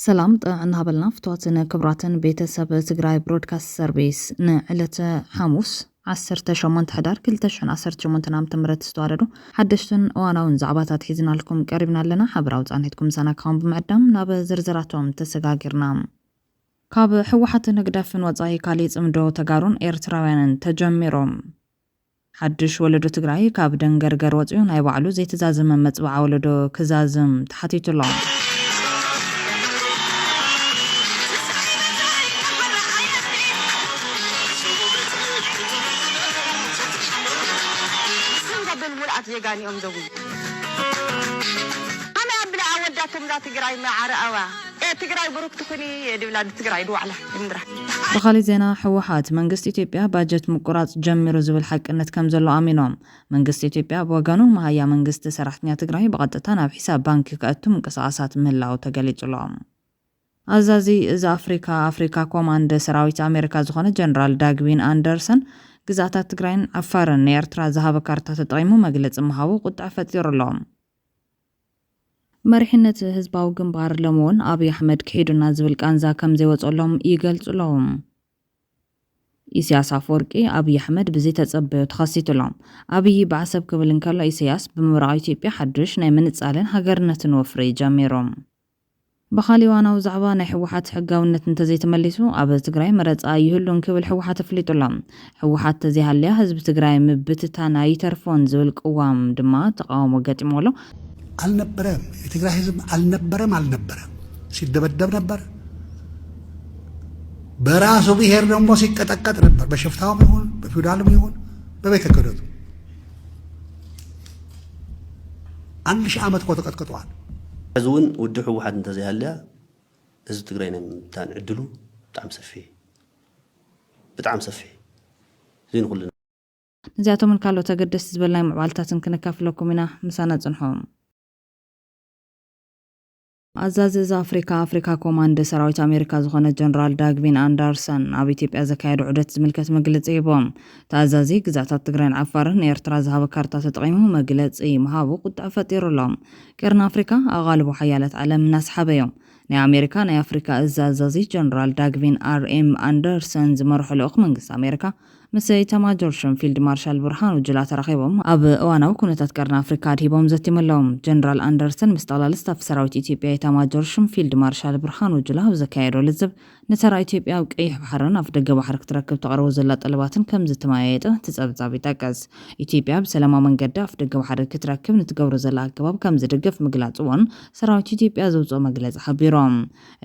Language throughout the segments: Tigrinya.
ሰላም ጥዕና ሃበልና ፍትዋትን ክብራትን ቤተሰብ ትግራይ ብሮድካስት ሰርቪስ ንዕለተ ሐሙስ 18 ሕዳር 2018 ዓመተ ምህረት ዝተዋረዱ ሓደሽትን እዋናውን ዛዕባታት ሒዝና ለኩም ቀሪብና ኣለና ሓበራዊ ጻንሒትኩም ሰናካውን ብምዕዳም ናብ ዝርዝራቶም ተሰጋጊርና ካብ ሕወሓት ንግዳፍን ወጻኢ ካሊእ ጽምዶ ተጋሩን ኤርትራውያንን ተጀሚሮም ሓድሽ ወለዶ ትግራይ ካብ ደንገርገር ወጽኡ ናይ ባዕሉ ዘይተዛዘመ መጽባዓ ወለዶ ክዛዝም ተሓቲቱሎም يغانيهم زوجي انا ابلا اوداتهم ذات تግራይ معرأوا تግራይ بروك تكوني دبلاد تግራይ دوعله امدره بخالي زينا حوحات መንግስት ኢትዮጵያ ባጀት ምቁራጽ ጀሚሩ ዝብል ሓቅነት ከም ዘሎ ኣሚኖም መንግስት ኢትዮጵያ በወገኑ ማህያ መንግስት ሰራሕተኛ ትግራይ በቀጥታ ናብ ሒሳብ ባንኪ ከእቱም እንቅስቃሳት ምህላው ተገሊጹሎም አዛዚ እዚ አፍሪካ ኮማንድ ሰራዊት አሜሪካ ዝኾነ ጀነራል ዳግዊን አንደርሰን ግዛታት ትግራይን አፋርን ኤርትራ ዝሃበ ካርታ ተጠቂሙ መግለጽ መሃቡ ቁጣዕ ፈጢሩሎም መሪሕነት ህዝባዊ ግንባር ለመሆን አብይ አሕመድ ከሄዱና ዝብል ቃንዛ ከም ዘይወጸሎም ይገልጹሎም ኢሳያስ አፈወርቂ አብይ አሕመድ ብዘይ ተጸበዩ ተኸሲቱሎም አብይ በዓሰብ ክብል እንከሎ ኢሳያስ ብምብራቅ ኢትዮጵያ ሓድሽ ናይ ምንጻልን ሃገርነትን ወፍሪ ጀሚሮም በኻሊዋናው ዛዕባ ናይ ሕወሓት ሕጋውነት እንተዘይተመሊሱ ኣብ ትግራይ መረጻ ይህሉን ክብል ሕወሓት ፍሊጡሎም ሕወሓት ተዘይሃልያ ህዝብ ትግራይ ምብትታና ይተርፎን ዝብል ቅዋም ድማ ተቃውሞ ገጢሞሎ አልነበረም የትግራይ ህዝብ አልነበረም ሲደበደብ ነበር በራሱ ብሔር ደግሞ ሲቀጠቀጥ ነበር በሽፍታውም ይሁን በፊውዳልም ይሁን በቤተ ክህነቱ 1000 ዓመት ተቀጥቅጧል حزون ودحو واحد انتزي هلا هزب تقرينا متان عدلو بتعم سفي زين كلنا نزياتهم الكالو تقدس زبلنا معوالتاتن كنكافلوكم مسانا صنحهم አዛዝ አፍሪካ ኮማንድ ሰራዊት አሜሪካ ዝኾነ ጀነራል ዳግዊን አንደርሰን ኣብ ኢትዮጵያ ዘካየዱ ዑደት ዝምልከት መግለጺ ይቦም ታዛዚ ግዛታት ትግራይን ዓፋርን ኤርትራ ዝሃበ ካርታ ተጠቂሙ መግለጺ መሃቡ ቁጣዕ ፈጢሩሎም ቀርና አፍሪካ ኣጋልቦ ሓያላት ዓለም እናስሓበዮም ናይ አሜሪካ ናይ አፍሪካ አዛዚ ጀነራል ዳግዊን አርኤም አንደርሰን ዝመርሑ ልኡኽ መንግስት አሜሪካ ምስ ኢታማጆር ሹም ፊልድ ማርሻል ብርሃኑ ጁላ ተራኺቦም ኣብ እዋናዊ ኩነታት ቀርና አፍሪካ ድሂቦም ዘቲመሎም ጀነራል አንደርሰን ምስ ጠቅላላ ስታፍ ሰራዊት ኢትዮጵያ ኢታማጆር ሹም ፊልድ ማርሻል ብርሃኑ ጁላ ዘካየዶ ልዝብ ነተራ ኢትዮጵያ ኣብ ቀይሕ ባሕርን ኣብ ደገ ባሕር ክትረክብ ተቐርቦ ዘላ ጠለባትን ከም ዝተማየጠ ትጸብጻብ ይጠቀስ ኢትዮጵያ ብሰላማዊ መንገዲ ኣብ ደገ ባሕር ክትረክብ ንትገብሮ ዘላ ኣገባብ ከም ዝድግፍ ምግላጽ እውን ሰራዊት ኢትዮጵያ ዘውጽኦ መግለጺ ሓቢሮም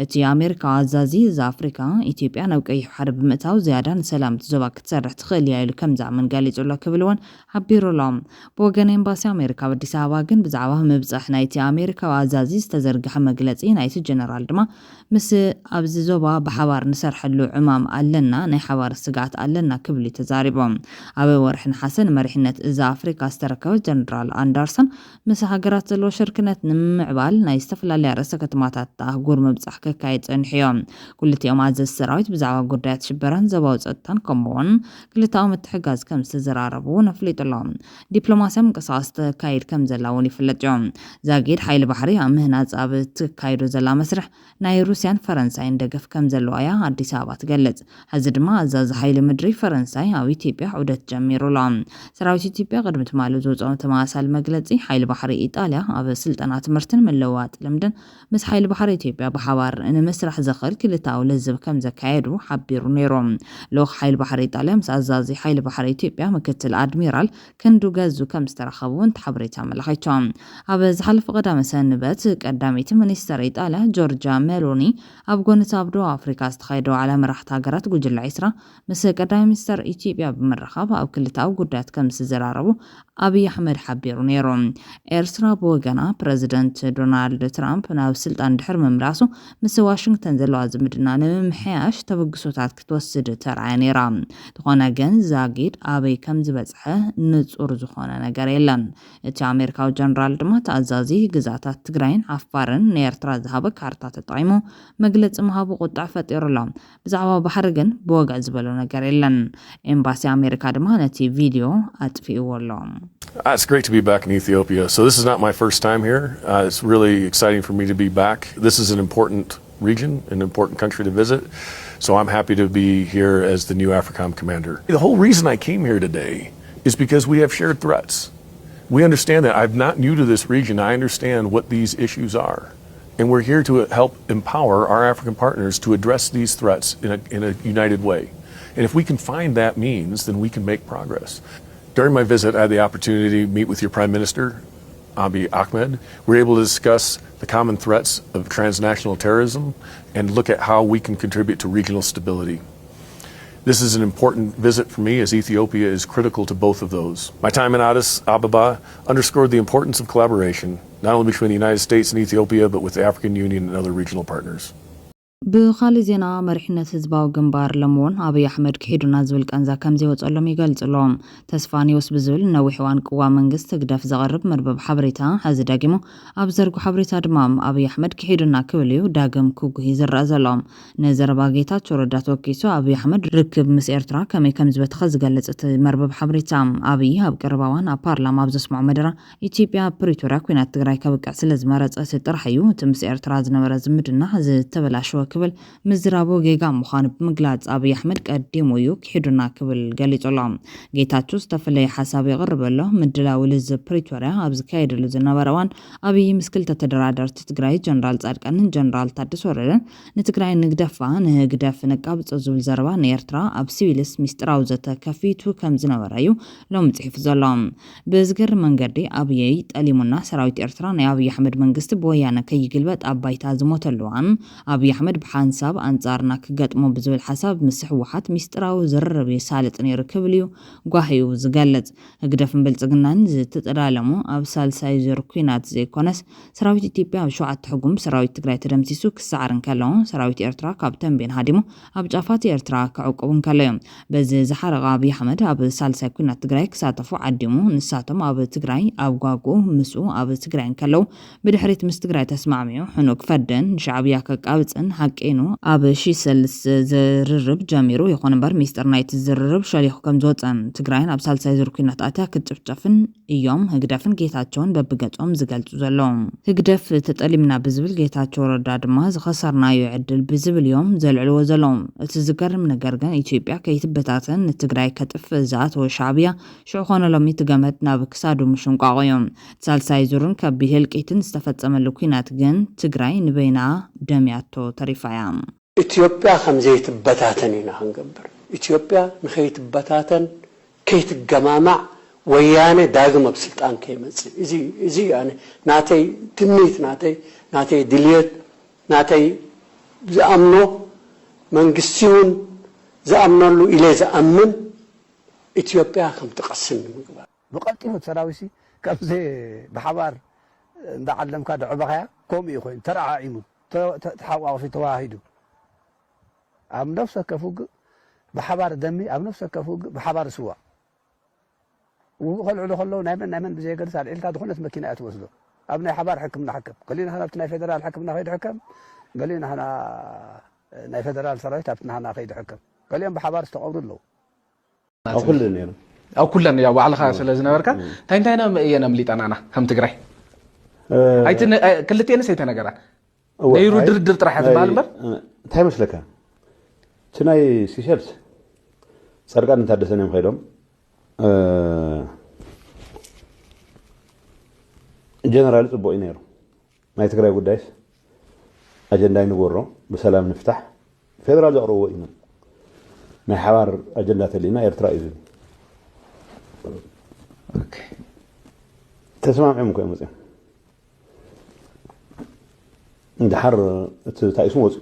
እቲ ኣሜሪካ ኣዛዚ አፍሪካ ኢትዮጵያ ናብ ቀይሕ ባሕር ብምእታው ዝያዳ ንሰላም ትዞባ ክትሰርሕ ትኽእል ኢሉ ከም ዝኣምን ገሊጹሎ ክብልውን ሓቢሩሎም ብወገን ኤምባሲ ኣሜሪካ በአዲስ አበባ ግን ብዛዕባ ምብጻሕ ናይቲ ኣሜሪካዊ ኣዛዚ ዝተዘርግሐ መግለጺ ናይቲ ጀነራል ድማ ምስ ኣብዚ ዞባ بحوار نسرحلو عمام ألنا نحوار السقات ألنا كبلي تزاربهم أبي ورحن حسن مرحنة إذا أفريقيا استركوا جنرال أندرسون مسها قرات له شركة نمعبال نايستفل اللي رسكت ماتات تهجور مبزح كايت انحيام كل يوم عز السراويت بزعوا قدرات شبران زواج التن كمون كل يوم التحجاز كم سزراربو نفليت اللهم دبلوماسيا مقصاص كايد كم زلاوني في الجوم زاجير حيل بحري أمهنا زابت كايدو زلا مسرح ناي روسيان فرنسا دقف كم زلوايا አዲስ አበባ ተገለጽ ሐዝድማ አዛዝ ኃይለ ምድሪ ፈረንሳይ ኣብ ኢትዮጵያ ዑደት ጀሚሩሎም ሰራዊት ኢትዮጵያ ቅድምት ማሉ ዘውጽኦ ተማሳል መግለጺ ኃይል ባሕሪ ኢጣልያ ኣብ ስልጠና ትምህርትን መለዋጥ ልምድን ምስ ኃይል ባሕሪ ኢትዮጵያ በሐዋር እንመስራሕ ዘኽል ክልታው ለዝብ ከም ዘካየዱ ሓቢሩ ነይሮም ሎኽ ኃይል ባሕሪ ኢጣልያ ምስ አዛዚ ኃይል ባሕሪ ኢትዮጵያ ምክትል አድሚራል ክንዱ ገዙ ከም ዝተረኸቡን ተሓብሬታ መላኺቶም ኣብ ዝሓለፈ ቀዳመ ሰንበት ቀዳሚት ሚኒስተር ኢጣልያ ጆርጂያ ሜሎኒ ኣብ ጎንታ ኣብዶ አፍሪካ استخايدو على مرحت هاجرات جوجل عسرة مس قدام مستر إثيوبيا بمرخاب أو كلتا وجودات كم سزراربو أبي أحمد حبير نيرو إرسرا بوجنا بريزيدنت دونالد ترامب ناو سلطان دحر ممراسو مس واشنطن زلو عزمدنا نمحياش تبقسوتات كتوسد ترعاني رام تخونا جن زاجيد أبي كم زبزحه نزور زخونا نجاريلن إتي أمريكا وجنرال دما تعزازي جزاتات تجرين عفارن نيرترا ذهب كارتات طعيمو مجلس مهابو قطع ፈጢሩሎም ብዛዕባ ባሕርግን በወጋዕ ዝበሎ ነገር የለን ኤምባሲ አሜሪካ ድማ ነቲ ቪዲዮ አጥፊኡሎም It's great to be back in Ethiopia. So this is not my first time here. It's really exciting for me to be back. This is an important region, an important country to visit. So I'm happy to be here as the new AFRICOM commander. The whole reason I came here today is because we have shared threats. We understand that. I'm not new to this region. I understand what these issues are. And we're here to help empower our African partners to address these threats in a united way. And if we can find that means, then we can make progress. During my visit, I had the opportunity to meet with your Prime Minister, Abiy Ahmed. We were able to discuss the common threats of transnational terrorism and look at how we can contribute to regional stability. This is an important visit for me as Ethiopia is critical to both of those. My time in Addis Ababa underscored the importance of collaboration, not only between the United States and Ethiopia, but with the African Union and other regional partners. ብኻልእ ዜና መሪሕነት ህዝባዊ ግንባር ለምዎን ኣብይ ኣሕመድ ክሒዱና ዝብል ቀንዛ ከም ዘይወፀሎም ይገልጽሎም ተስፋኒዮስ ብዝብል ነዊሕ እዋን ቅዋም መንግስቲ ግደፍ ዘቕርብ መርበብ ሓበሬታ ሕዚ ዳጊሙ ኣብ ዘርጉ ሓበሬታ ድማ ኣብይ ኣሕመድ ክሒዱና ክብል እዩ ዳግም ክጉሂ ዝረአ ዘሎም ነዘረባ ጌታቸው ረዳ ተወኪሱ ኣብይ ኣሕመድ ርክብ ምስ ኤርትራ ከመይ ከም ዝበተኸ ዝገልጽ እቲ መርበብ ሓበሬታ ኣብይ ኣብ ቀረባ እዋን ኣብ ፓርላማ ኣብ ዘስምዖ መደረ ኢትዮጵያ ፕሪቶሪያ ኩናት ትግራይ ከብቅዕ ስለ ዝመረፀ ጥራሕ እዩ እቲ ምስ ኤርትራ ዝነበረ ዝምድና ዝተበላሸወ ክብል ምዝራቦ ጌጋ ምዃኑ ብምግላጽ ኣብይ ኣሕመድ ቀዲሙ እዩ ክሒዱና ክብል ገሊጹሎም ጌታቸው ዝተፈለየ ሓሳብ የቕርበሎ ምድላው ልዝ ፕሪቶሪያ ኣብ ዝካየደሉ ዝነበረ እዋን ኣብይ ምስ ክልተ ተደራደርቲ ትግራይ ጀነራል ጻድቃንን ጀነራል ታደሰ ወረደን ንትግራይ ንግደፋ ንግደፍ ነቃብጾ ዝብል ዘረባ ንኤርትራ ኣብ ሲቪልስ ሚስጥራዊ ዘተ ከፊቱ ከም ዝነበረ እዩ ሎም ጽሒፉ ዘሎ ብዝገርም መንገዲ ኣብይ ጠሊሙና ሰራዊት ኤርትራ ናይ ኣብይ ኣሕመድ መንግስቲ ብወያነ ከይግልበጥ ኣብ ባይታ ዝሞተሉ እዋን ኣብይ ኣሕመድ ሓንሳብ አንጻርና ክገጥሞ ብዝብል ሓሳብ ምስ ሕወሓት ሚስጥራዊ ዝርርብ የሳልጥ ነይሩ ክብል እዩ ጓሂዩ ዝገልጽ ህግደፍን ብልጽግናን ዝተጠላለሙ ኣብ ሳልሳይ ዙር ኩናት ዘይኮነስ ሰራዊት ኢትዮጵያ ኣብ 7 ሕጉም ሰራዊት ትግራይ ተደምሲሱ ክሳዕርን ከለዎ ሰራዊት ኤርትራ ካብ ተንቤን ሃዲሙ ኣብ ጫፋት ኤርትራ ክዕቅቡን ከለዮም በዚ ዝሓረቀ ኣብይ ኣሕመድ ኣብ ሳልሳይ ኩናት ትግራይ ክሳተፉ ዓዲሙ ንሳቶም ኣብ ትግራይ ኣብ ጓጉ ምስኡ ኣብ ትግራይን ከለው ብድሕሪት ምስ ትግራይ ተስማዕሚዑ ሕኑ ክፈደን ሻዕብያ ከቃብፅን ኑ ኣብ ሺሰልስ ዝርርብ ጀሚሩ ይኹን እምበር ሚስጥር ናይቲ ዝርርብ ሸሊኹ ከም ዝወፀን ትግራይን ኣብ ሳልሳይ ዙር ኩናት ኣትያ ክትጭፍጨፍን እዮም ህግደፍን ጌታቸውን በብገጾም ዝገልጹ ዘለዎም ህግደፍ ተጠሊምና ብዝብል ጌታቸው ረዳ ድማ ዝኸሰርናዮ ዕድል ብዝብል እዮም ዘልዕልዎ ዘለዎም እቲ ዝገርም ነገር ግን ኢትዮጵያ ከይትበታተን ንትግራይ ከጥፍ ዝኣተወ ሻዕብያ ሽዑ ኾነሎም ትገመድ ናብ ክሳዱ ምሽንቋቆ እዮም ሳልሳይ ዙርን ከቢድ እልቂትን ዝተፈጸመሉ ኩናት ግን ትግራይ ንበይና ደምያቶ ተሪፋያ ኢትዮጵያ ከምዘይትበታተን ኢና ክንገብር ኢትዮጵያ ንኸይትበታተን ከይትገማማዕ ወያነ ዳግም ኣብ ስልጣን ከይመጽእ እዚ ኣነ ናተይ ትምኒት ናተይ ድልየት ናተይ ዝኣምኖ መንግስቲውን ዝኣምነሉ ኢለ ዝኣምን ኢትዮጵያ ከም ትቀስም ምግባር ብቐልጢፉ ሰራዊሲ ከምዚ ብሓባር እንዳዓለምካ ደዕበኻያ ከምኡ ኮይኑ ተረዓዒሙ ተሓቋቁፊ ተዋሂዱ ኣብ ነፍሰ ከፉግ ብሓባር ደሚ ኣብ ነፍሰ ከፉግ ብሓባር ስዋ ወኸልዕሉ ከለው ናይ መን ብዘይገልጽ ኣልዒልካ ዝኾነት መኪና እትወስዶ ኣብ ናይ ሓባር ሕክምና ሕከም ገሊና ናብቲ ናይ ፌደራል ሕክምና ከይድ ሕከም ገሊና ናይ ፌደራል ሰራዊት ኣብቲ ናህና ከይድ ሕከም ገሊኦም ብሓባር ዝተቐብሩ ኣለዉ ኣብ ኩለን ያው ባዕልኻ ስለ ዝነበርካ እንታይ እየን ኣምሊጠናና ከም ትግራይ ክልቴንስ ኣይተነገራን ነይሩ ድርድር ጥራሕ ዝበሃል እምበር እንታይ መስለካ እቲ ናይ ሲሸልስ ጻድቃን ታደሰን እዮም ከይዶም ጀነራል ጽቡቕ እዩ ነይሩ ናይ ትግራይ ጉዳይስ ኣጀንዳ ይንጎሮ ብሰላም ንፍታሕ ፌደራል ዘቕርብዎ እዩ ናይ ሓባር ኣጀንዳ ተሊና ኤርትራ እዩ ተስማምዖም እኮ እዮም ወፂኦም እንድሓር እቲ ታይሱም ወፂኡ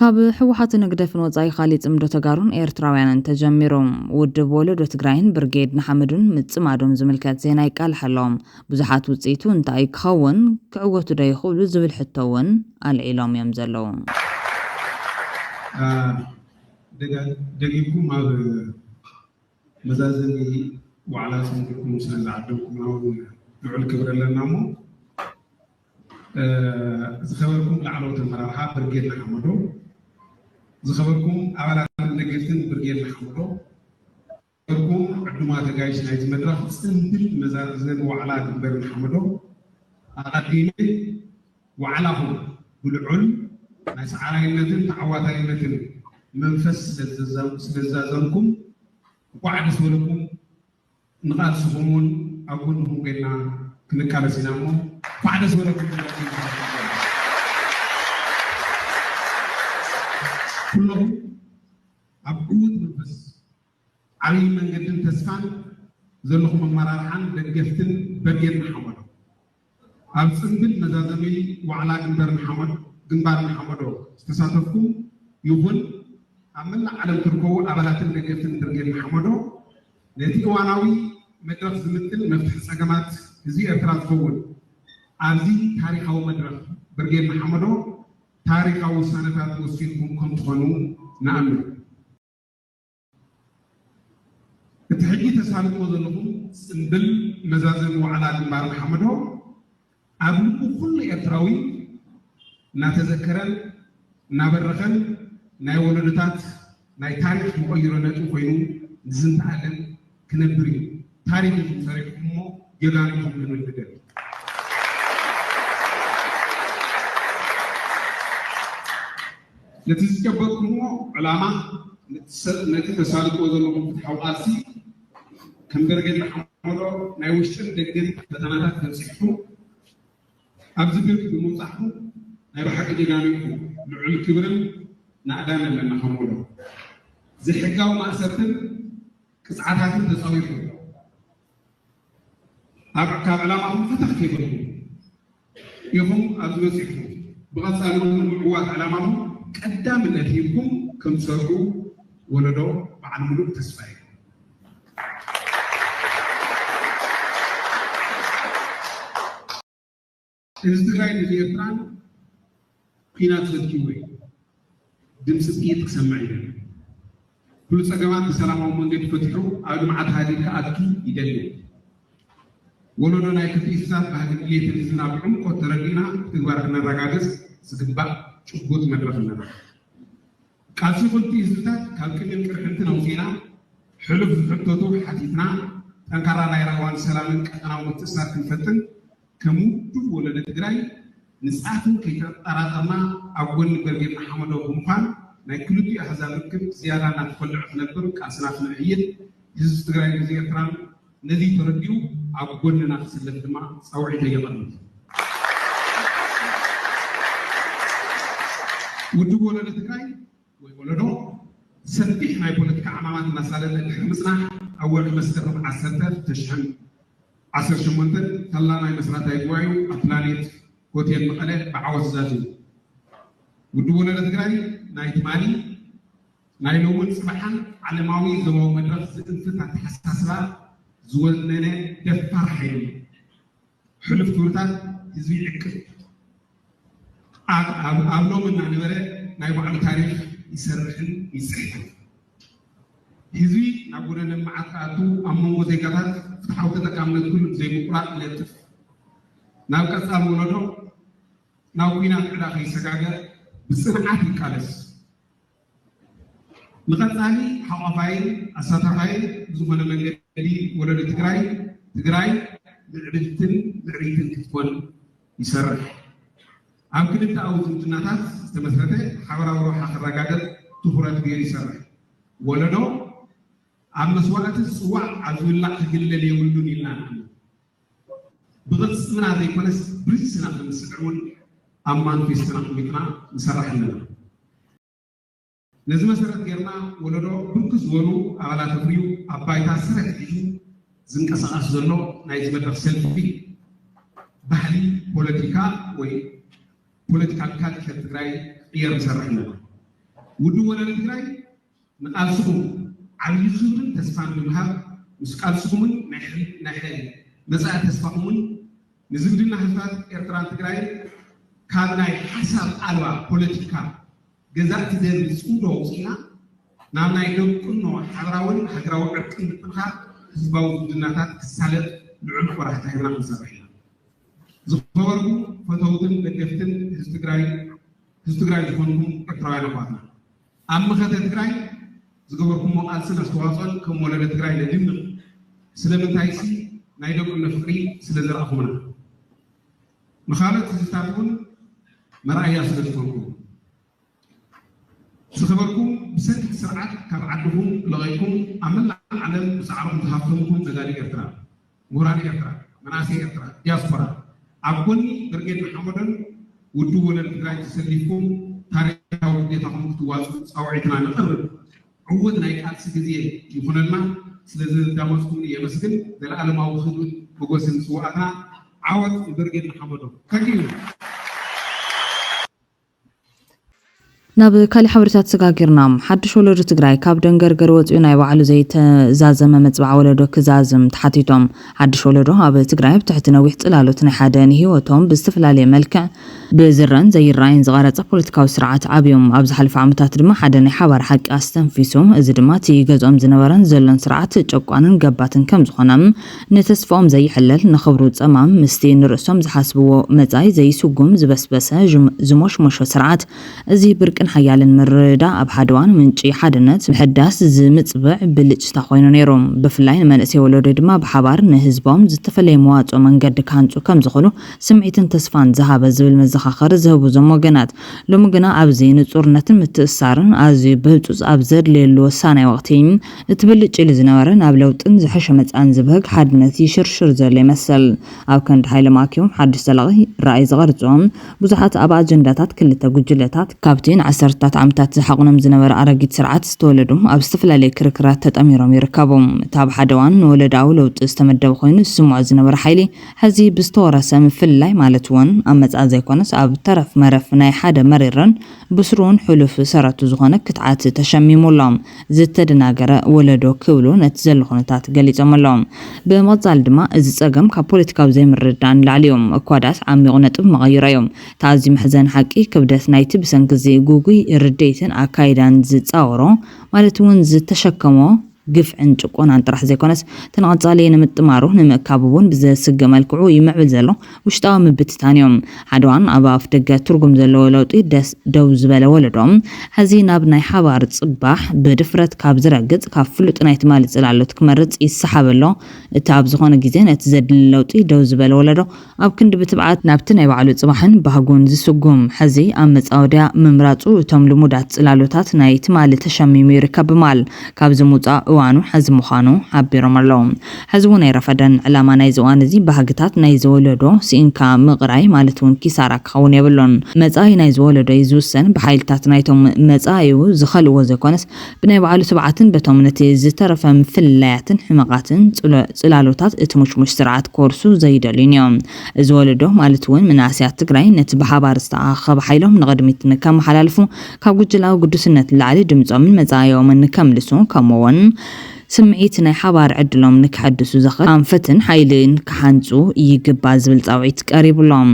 ካብ ሕወሓት ንግደፍን ወጻኢ ካሊእ ጽምዶ ተጋሩን ኤርትራውያንን ተጀሚሮም ውድብ ወለዶ ትግራይን ብርጌድ ንሓመዱን ምጽማዶም ዝምልከት ዜና ይቃልሐሎም ብዙሓት ውጽኢቱ እንታይ ክኸውን ክዕወቱ ዶ ይኽእሉ ዝብል ሕቶ እውን ኣልዒሎም እዮም ዘለዉ ደጊኩም ኣብ መዛዘኒ ዋዕላ ሰንኩም ስለዝዓደምኩም ልዑል ክብሪ ኣለና እሞ ዝኸበርኩም ላዕለዎት ኣመራርሓ ብርጌድ ንሓመዶ ዝኸበርኩም ኣባላት ነገድትን ብርጌድ ንሓመዶ ዝኸበርኩም ዕዱማ ተጋይሽ ናይቲ መድረኽ ፅንብል መዛዘኒ ዋዕላ ግበር ንሓመዶ ኣቐዲሜ ዋዕላኹም ብልዑል ናይ ሰዓራይነትን ተዓዋታይነትን መንፈስ ስለዛዘምኩም እንኳዕ ደስ በለኩም ንቃልስኹምን ኣብ ጎንኩም ኮይና ክንቃለስ ኢና እሞ እንኳዕ ደስ በለኩም ኩለኩም ኣብ ዕዉት መንፈስ ዓብይ መንገድን ተስፋን ዘለኹም ኣመራርሓን ደገፍትን በርጌን ንሓመዶ ኣብ ፅምብል መዛዘሚ ዋዕላ ግንባር ንሓመዶ ዝተሳተፍኩም ይኹን ኣብ መላእ ዓለም ትርከቡ ኣባላትን ደገፍትን በርጌን ንሓመዶ ነቲ እዋናዊ መድረክ ዝምጥን መፍትሒ ፀገማት ህዝቢ ኤርትራ ዝኸውን ኣብዚ ታሪካዊ መድረክ በርጌን ንሓመዶ ታሪካዊ ውሳነታት ወሲድኩም ከም ትኾኑ ንኣምን እቲ ሕጂ ተሳልጥዎ ዘለኹም ፅምብል መዛዘሚ ዋዕላ ግንባር ንሓመዶ ኣብ ልቡ ኩሉ ኤርትራዊ እናተዘከረን እናበረኸን ናይ ወለዶታት ናይ ታሪክ መቆይሮ ነጥቢ ኮይኑ ዝንተኣለን ክነብር እዩ ታሪክ ሰሪሕኩም እሞ ጀጋኒኹም ክንወድደን ነቲ ዝገበርኩምዎ ዕላማ ነቲ ተሳልጥዎ ዘለኹም ፍትሓዊ ቃልሲ ከም በርጌን ንሓመዶ ናይ ውሽጥን ደገን ፈተናታት ተንፂሑ ኣብዚ ብርኪ ብምውፃሕኩም ናይ ብሓቂ ጀጋኒኹም ልዑል ክብርን ናዕዳን ኣለና ከምብሎ ዘይሕጋዊ ማእሰርትን ቅፅዓታትን ተፃዊርኩም ካብ ዕላማኹም ፈተኽ ከይበልኩም ኢኹም ኣብዚ በፂሕኩም ብቐፃሊ ምዕዋት ዕላማኹም ቀዳምነት ሂብኩም ከም ትሰርሑ ወለዶ በዓል ሙሉእ ተስፋ እዩ ህዝቢ ትግራይ ነዚ ኤርትራን ኩናት ዘትኪዎ እዩ ድምፂ ጥይት ክሰምዕ ይደሊ ኩሉ ፀገማት ብሰላማዊ መንገዲ ፈቲሑ ኣብ ልምዓት ሃገር ክኣቱ ይደሊ ወለዶ ናይ ክልተ እንስሳት ባህሊ ድሌትን ህዝብና ብዕምቆ ተረዲእና ብትግባር ክነረጋገፅ ዝግባእ ጭቡጥ መድረክ ኣለና ቃልሲ ክልቲ ህዝብታት ካብ ቅድም ቅርሕንትን ኣውፂና ሕሉፍ ዝሕተቱ ሓቲትና ጠንካራ ናይ ራዋን ሰላምን ቀጠናዊ ምትእስሳር ክንፈጥን ከም ውድብ ወለደ ትግራይ ንፅዓትን ከይተጠራጠርና ኣብ ጎኒ በርጌን ንሓመዶ ብምኳን ናይ ክልቲኡ ኣሕዛብ ርክብ ዝያዳ እናተፈልዑ ትነብር ቃልስና ክንዕይድ ህዝቢ ትግራይ ግዜ ኤርትራን ነዚ ተረዲኡ ኣብ ጎንና ክስለፍ ድማ ፀውዒተ የቐርብ ውድብ ወለደ ትግራይ ወይ ወለዶ ሰፊሕ ናይ ፖለቲካ ዓማማት እናሳለለ ድሕሪ ምፅናሕ ኣብ ወርሒ መስከረም 2018 ተላናይ መስራታዊ ጉባኤኡ ኣብ ፕላኔት ሆቴል መቐለ ብዓወት ዛዝዩ ውድብ ወለደ ትግራይ ናይ ትማሊ ናይ ሎውን ፅባሓን ዓለማዊ ዞባዊ መድረክ ዝእንፍት ኣተሓሳስባ ዝወነነ ደፋር ሓይሊ ሕሉፍ ክብርታት ህዝቢ ይዕቅብ ኣብ ሎም እናነበረ ናይ ባዕሉ ታሪክ ይሰርሕን ይፅሕፍን ህዝቢ ናብ ጎደነ ልምዓት ክኣቱ ኣብ መንጎ ዜጋታት ፍትሓዊ ተጠቃምነት ኩሉ ብዘይምቁራፅ ይለጥፍ ናብ ቀፃሊ ወለዶ ናብ ኩናት ዕዳ ከይሰጋገር ብፅንዓት ይቃለስ ንቐፃሊ ሓቋፋይን ኣሳታፋይን ዝኾነ መንገዲ ወለዶ ትግራይ ምዕብልትን ምዕሪትን ክትኮን ይሰርሕ ኣብ ክልተኣዊ ዝምድናታት ዝተመስረተ ሓበራዊ ረብሓ ክረጋገፅ ትኩረት ገይሩ ይሰርሕ ወለዶ ኣብ መስዋዕቲ ዝፅዋዕ ኣብ ዝብላዕ ክግለል የብሉን ኢልና ብቅፅና ዘይኮነስ ብርስና ከምስዕር እውን ኣብ ማንፌስትና ቅሚጥና ንሰርሕ ኣለና ነዚ መሰረት ጌርና ወለዶ ብርክት ዝበሉ ኣባላት ፍርዩ ኣብ ባይታ ስረሕ ሒዙ ዝንቀሳቐስ ዘሎ ናይ ዝመድረክ ሰልፊ ባህሊ ፖለቲካ ወይ ፖለቲካል ካልቸር ትግራይ ቅየር ንሰርሕ ኣለና ውድብ ወለደ ትግራይ ንቃልስኹም ዓብዪ ክብርን ተስፋን ብምሃብ ምስ ቃልስኹምን ናይ መፃኢ ተስፋኹምን ንዝምድና ህዝባት ኤርትራን ትግራይን ካብ ናይ ሓሳብ ኣልባ ፖለቲካ ገዛእቲ ደርቢ ፅውዶ ውፅኢና ናብ ናይ ደቁኖ ሓበራውን ሃገራዊ ዕርቅን ምጥንኻር ህዝባዊ ዝምድናታት ክሳለጥ ልዑል ቆራሕታ ሂብና ክንሰርሕ ኢና ዝኸበርኩም ፈተውትን ደገፍትን ህዝቢ ትግራይ ዝኾንኩም ኤርትራውያን ኣሕዋትና ኣብ መኸተ ትግራይ ዝገበርኩሞ ቃልስን ኣስተዋፅኦን ከም ወለደ ትግራይ ነድንቕ ስለምንታይ ሲ ናይ ደቁኖ ፍቅሪ ስለ ዝረኣኹምና ንኻልኦት ህዝብታት እውን مرأي أسرتكم سخبركم بسنة سرعات كبعدهم لغيكم عمل علم سعرهم تهافلكم بذلك إرترا موراني إرترا مناسي إرترا ياسفرا عبوني برجيت محمدا ودونا الفكرة تسليكم تاريخ وديتهم تواصل أو عتنا نقرب عودنا يكاد سجزية يكون لنا سلزل دامسكم يمسكن دلالة ما وخذوا بقوسن سواءنا عود برجيت محمدا كذي ናብ ካሊእ ሓበሬታት ተሰጋጊርና ሓድሽ ወለዶ ትግራይ ካብ ደንገርገር ወፂኡ ናይ ባዕሉ ዘይተዛዘመ መፅባዕ ወለዶ ክዛዝም ተሓቲቶም ሓድሽ ወለዶ ኣብ ትግራይ ብትሕቲ ነዊሕ ጽላሎት ናይ ሓደ ንህይወቶም ብዝተፈላለየ መልክዕ ብዝረን ዘይራይን ዝቐረጸ ፖለቲካዊ ስርዓት ዓብዮም ኣብ ዝሓለፈ ዓመታት ድማ ሓደ ናይ ሓባር ሓቂ ኣስተንፊሱ እዚ ድማ እቲ ገዝኦም ዝነበረን ዘሎን ስርዓት ጨቋንን ገባትን ከም ዝኾነ ንተስፋኦም ዘይሕለል ንኽብሩ ጸማም ምስቲ ንርእሶም ዝሓስብዎ መጻይ ዘይስጉም ዝበስበሰ ዝሞሽሞሾ ስርዓት እዚ ብርቅን ሓያልን ምርዳ ኣብ ሓደዋን ምንጪ ሓድነት ምሕዳስ ዝምጽብዕ ብልጭታ ኮይኑ ነይሮም ብፍላይ ንመንእሰይ ወለዶ ድማ ብሓባር ንህዝቦም ዝተፈለየ መዋጽኦ መንገዲ ካንጹ ከም ዝኽእሉ ስምዒትን ተስፋን ዝሃበ ዝብል መዘኻኸሪ ዝህቡ ዞም ወገናት ሎሚ ግና ኣብዚ ንጹርነትን ምትእስሳርን ኣዝዩ ብህፁፅ ኣብ ዘድልየሉ ወሳናይ ወቕቲ እቲ ብልጭ ኢሉ ዝነበረ ናብ ለውጥን ዝሐሸ መጻን ዝበህግ ሓድነት ይሽርሽር ዘሎ ይመስል ኣብ ከንዲ ሃይለ ማኪዮም ሓድሽ ዘላቒ ራእይ ዝቐርጾም ብዙሓት ኣብ ኣጀንዳታት ክልተ ጉጅለታት ካብቲ ዓሰርታት ዓመታት ዝሓቁኖም ዝነበረ ኣረጊት ስርዓት ዝተወለዱ ኣብ ዝተፈላለዩ ክርክራት ተጠሚሮም ይርከቡ ታብ ሓደዋን ንወለዳዊ ለውጢ ዝተመደበ ኮይኑ ዝስምዖ ዝነበረ ሓይሊ ሕዚ ብዝተወረሰ ምፍላይ ማለት እውን ኣብ መጻኢ ዘይኮነስ ኣብ ተረፍ መረፍ ናይ ሓደ መሪርን ብስሩን ሕሉፍ ሰረቱ ዝኾነ ክትዓት ተሸሚሙሎም ዝተደናገረ ወለዶ ክብሉ ነቲ ዘሎ ኩነታት ገሊፆም ኣሎም ብመጻል ድማ እዚ ፀገም ካብ ፖለቲካዊ ዘይምርዳእ ንላዕሊ እዮም እኳዳስ ዓሚቑ ነጥብ መቐይሮ እዮም ታዚ ምሕዘን ሓቂ ክብደት ናይቲ ብሰንኪ ጉጉይ ርዴትን ኣካይዳን ዝጻወሮ ማለት እውን ዝተሸከሞ ግፍዕን ጭቆናን ጥራሕ ዘይኮነስ ተንቀጻሊ ንምጥማሩ ንምእካብውን ብዘስገ መልክዑ ይምዕብል ዘሎ ውሽጣዊ ምብትታን እዮም ሓደዋን ኣብ ኣፍ ደገ ትርጉም ዘለዎ ለውጢ ደው ዝበለ ወለዶም ሕዚ ናብ ናይ ሓባር ጽባሕ ብድፍረት ካብ ዝረግጽ ካብ ፍሉጥ ናይ ትማሊ ጽላሎት ክመርጽ ይሰሓበሎ እቲ ኣብ ዝኾነ ግዜ ነቲ ዘድሊ ለውጢ ደው ዝበለ ወለዶ ኣብ ክንዲ ብትብዓት ናብቲ ናይ ባዕሉ ጽባሕን ባህጉን ዝስጉም ሕዚ ኣብ መጻወድያ ምምራጹ እቶም ልሙዳት ጽላሎታት ናይ ትማሊ ተሸሚሙ ይርከብ ማል ካብ ዝሙጻእ እዋኑ ሕዚ ምዃኑ ሓቢሮም ኣለዉ ሕዚ እውን ኣይረፈደን ዕላማ ናይ ዝዋን እዚ ባህግታት ናይ ዝወለዶ ሲኢንካ ምቕራይ ማለት እውን ኪሳራ ክኸውን የብሎን መጻኢ ናይ ዝወለዶ ይዝውሰን ብሓይልታት ናይቶም መጻኢው ዝኸልዎ ዘይኮነስ ብናይ ባዕሉ ትብዓትን በቶም ነቲ ዝተረፈ ምፍላያትን ሕመቓትን ጽላሎታት እቲ ሙሽሙሽ ስርዓት ኮርሱ ዘይደልዩን እዮም እዚ ወለዶ ማለት እውን መናእሰያት ትግራይ ነቲ ብሓባር ዝተኣኸበ ሓይሎም ንቕድሚት ንከመሓላልፉ ካብ ጉጅላዊ ቅዱስነት ላዕሊ ድምፆምን መጻኢዮምን ንከምልሱ ከምኡውን ስምዒት ናይ ሓባር ዕድሎም ንክሐድሱ ዝኽእል ኣንፈትን ሓይልን ክሓንፁ ይግባእ ዝብል ጻውዒት ቀሪብሎም